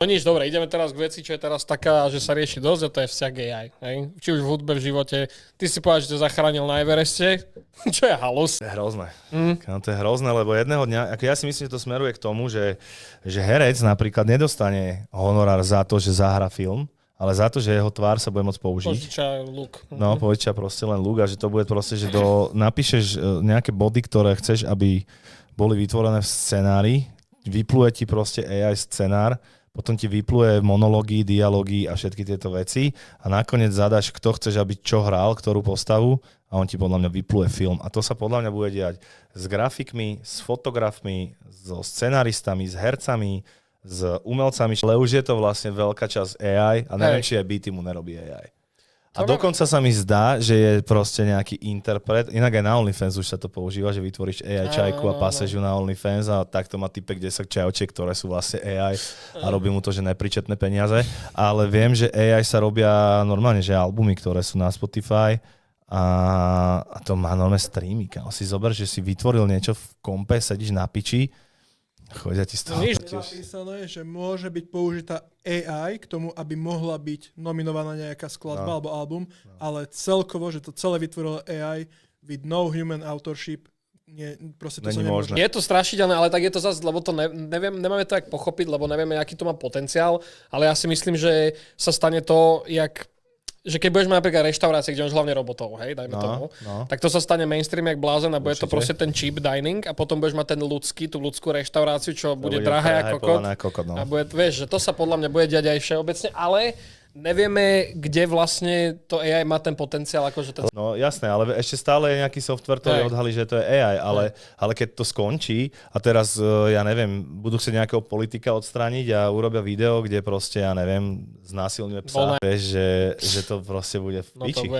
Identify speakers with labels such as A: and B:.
A: No nič, dobre, ideme teraz k veci, čo je teraz taká, že sa rieši dosť, a to je vzťah AI. Hej? Či už v hudbe, v živote. Ty si povedal, že to zachránil na Evereste, čo je halus.
B: To je hrozné. To je hrozné, lebo jedného dňa, ako ja si myslím, že to smeruje k tomu, že herec napríklad nedostane honorár za to, že zahra film, ale za to, že jeho tvár sa bude môcť použiť.
A: Požiča look.
B: No, požiča proste len look a že to bude proste, že napíšeš nejaké body, ktoré chceš, aby boli vytvorené v scenári, vypluje ti proste AI scenár, potom ti vypluje monológy, dialógy a všetky tieto veci a nakoniec zadaš, kto chceš, aby čo hral, ktorú postavu a on ti podľa mňa vypluje film. A to sa podľa mňa bude diať s grafikmi, s fotografmi, so scenaristami, s hercami, s umelcami, ale už je to vlastne veľká časť AI a neviem, či aj beaty mu nerobí AI. A dokonca sa mi zdá, že je proste nejaký interpret, inak aj na OnlyFans už sa to používa, že vytvoríš AI čajku a paseš ju na OnlyFans a takto má typek 10 čajočiek, ktoré sú vlastne AI a robí mu to, že nepričetné peniaze. Ale viem, že AI sa robia normálne, že albumy, ktoré sú na Spotify a to má normálne streamy. Si zober, že si vytvoril niečo v kompe, sedíš na piči, chodia ti z toho.
C: Napísané, že môže byť použitá AI k tomu, aby mohla byť nominovaná nejaká skladba alebo album, ale celkovo, že to celé vytvorilo AI with no human authorship, proste to sa nemôže.
A: Je to strašidelné, ale tak je to zase, lebo to nemáme to jak pochopiť, lebo nevieme, aký to má potenciál, ale ja si myslím, že sa stane to, že keď budeš mať napríklad reštaurácie, kde máš hlavne robotov, hej, dajme tomu, tak to sa stane mainstream jak blázen a bude to proste ten cheap dining a potom budeš mať tú ľudskú reštauráciu, čo bude drahé ako kokot. A vieš, že to sa podľa mňa bude diať aj všeobecne, ale nevieme, kde vlastne to AI má ten potenciál. Akože
B: No jasné, ale ešte stále je nejaký software, ktorý odhalí, že to je AI, ale keď to skončí a teraz, ja neviem, budú chcieť nejakého politika odstrániť a urobia video, kde proste, ja neviem, znásilňuje psa, vieš, že to proste bude v piči.